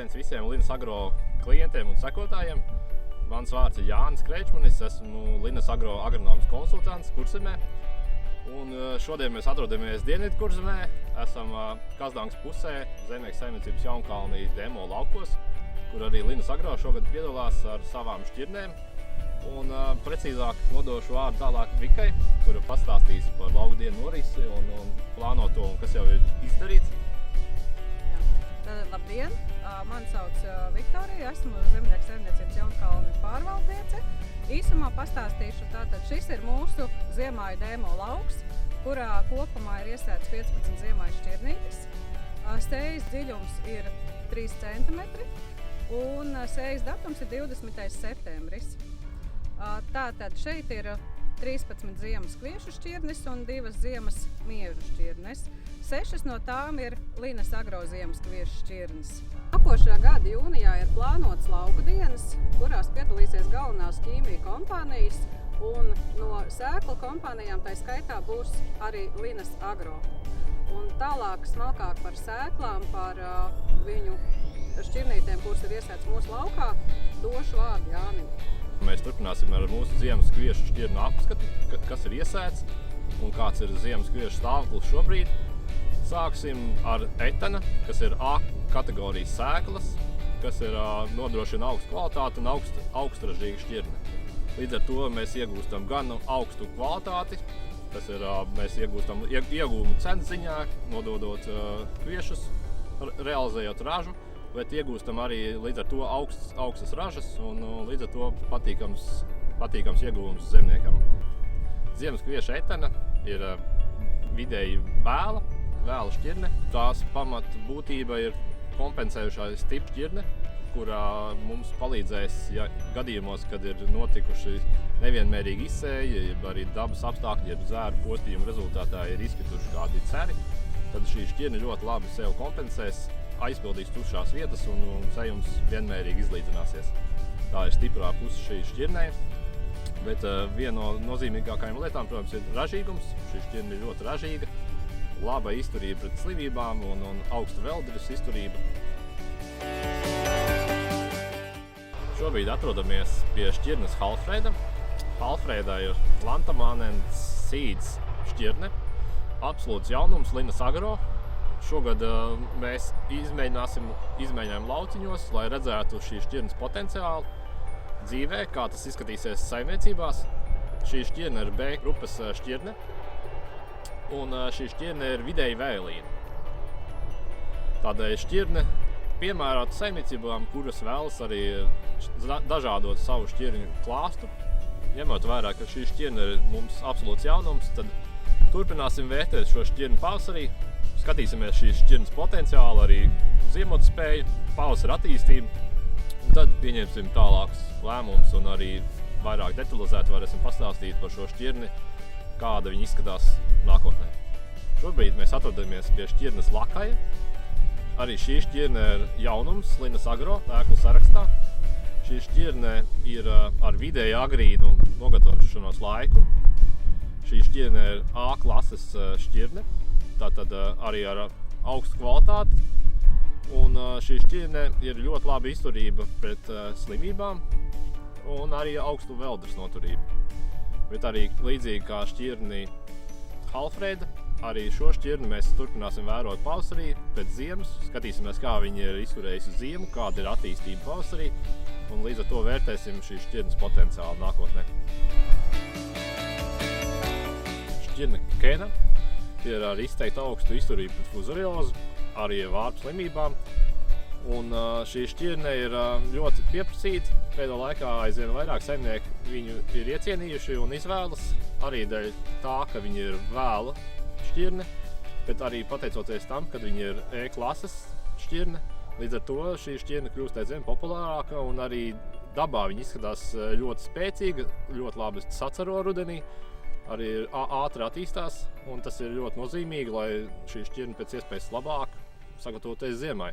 Sveiciens visiem Linas Agro klientiem un sekotājiem. Mans vārds ir Jānis Kreičmanis, esmu Linas Agro agronomas konsultants Kurzemē. Un šodien mēs atrodamies Dienvidu Kurzemē, esam Kazdāngas pusē, Zemnieku saimniecības Jaunkalnī demo laukos, kur arī Linas Agro šogad piedalās ar savām šķirnēm. Un precīzāk nodošu vārdu tālāk Vikai, kura pastāstīs par lauku dienu norisi un plānoto un kas jau ir izdarīts. Labdien! Mani sauc Viktorija, esmu Zemnieku saimniecības Jaunkalni pārvaldniece. Īsumā pastāstīšu, tātad šis ir mūsu ziemāju demo lauks, kurā kopumā ir iesēts 15 ziemāju šķirnītes. Sējas dziļums ir 3 cm un sējas datums ir 20. septembris. Tātad šeit ir 13 ziemas kviešu šķirnes un 2 ziemas miežu šķirnes. 6 no tām ir Linas Agro ziemas kviešu šķirnes. Nākošā gada jūnijā ir plānotas lauku dienas, kurās piedalīsies galvenās ķīmiju kompānijas, un no sēklu kompānijām tai skaitā būs arī Linas Agro. Un tālāk smalkāk par sēklām, par viņu šķirnītēm, kuras ir iesētas mūsu laukā, došu vārdu Jānim. Mēs turpināsim ar mūsu ziemas kviešu šķirnu apskatu, kas ir iesēts un kāds ir ziemas kviešu stāvoklis šobrīd. Sāksim ar etana, kas ir A kategorijas sēklas, kas ir nodrošina augstu kvalitāti un augstražīgu šķirni. Līdz ar to mēs iegūstam gan augstu kvalitāti, tas ir mēs iegūstam iegūmu cenu ziņā, nododot kviešus, realizējot ražu, bet iegūstam arī līdz ar to augstas ražas un līdz ar to patīkams ieguvums zemniekam. Ziemas kvieša etana ir vidēji vēla šķirne. Tās pamata būtība ir kompensējušais tipa šķirne, kurā mums palīdzēs, ja gadījumos, kad ir notikuši nevienmērīgi izsēji, ja arī dabas apstākļi, ja zēru postījuma rezultātā ir izkrituši kādi ceri, tad šī šķirne ļoti labi sev kompensēs, aizpildīs tušās vietas un sējums vienmērīgi izlīdzināsies. Tā ir stiprā puse šī šķirnei, bet viena no nozīmīgākajām lietām, protams, ir ražīgums. Šī šķirne ir ļoti ražīga, laba izturība pret slimībām un augsta veldres izturība. Šobrīd atrodamies pie šķirnes Halfreda. Halfreda ir Lantamanens seeds šķirne, absolūts jaunums Linas Agro. Šogad mēs izmēģinājām lauciņos, lai redzētu šī šķirnes potenciālu dzīvē, kā tas izskatīsies saimniecībās. Šī šķirne ir B grupas šķirne, un šī šķirne ir vidēji vēlīna. Tādēļ šķirne piemērota saimniecībām, kuras vēlas arī dažādot savu šķirņu klāstu. Ņemot vērā, ka šī šķirne ir mums absolūts jaunums, tad turpināsim vērtēt šo šķirni pavasarī. Skatīsimies šīs šķirnes potenciālu, arī ziemot spēju, pavasara attīstību, un tad pieņemsim tālākus lēmumus un arī vairāk detalizēti varēsim pastāstīt par šo šķirni, kāda viņa izskatās nākotnē. Šobrīd mēs atrodamies pie šķirnes Lakaja. Arī šī šķirne ir jaunums Linas Agro ēklu sarakstā. Šī šķirne ir ar vidēji agrīnu nogatavošanos laiku. Šī šķirne ir A klases šķirne, tātad arī ar augstu kvalitāti. Un šī šķirne ir ļoti laba izturība pret slimībām un arī augstu veldres noturību. Bet arī līdzīgi kā šķirni Halfreda, arī šo šķirni mēs turpināsim vērot pavasarī pēc ziemas. Skatīsimies, kā viņi ir izturējusi ziemu, kāda ir attīstība pavasarī, un līdz ar to vērtēsim šīs šķirnes potenciālu nākotnē. Šķirne Kena ir ar izteikti augstu izturību pret fuzariozu, arī vārpu slimībām. Un šī šķirne ir ļoti pieprasīta. Pēdējā laikā aizvien vairāk saimnieki viņu ir iecienījuši un izvēlas arī dēļ tā, ka viņi ir vēla šķirne, bet arī pateicoties tam, ka viņi ir E klases šķirne. Līdz ar to šī šķirne kļūst aizvien populārāka un arī dabā viņa izskatās ļoti spēcīga, ļoti labi sacaro rudenī, arī ātri attīstās, un tas ir ļoti nozīmīgi, lai šī šķirne pēc iespējas labāk sagatavoties ziemai.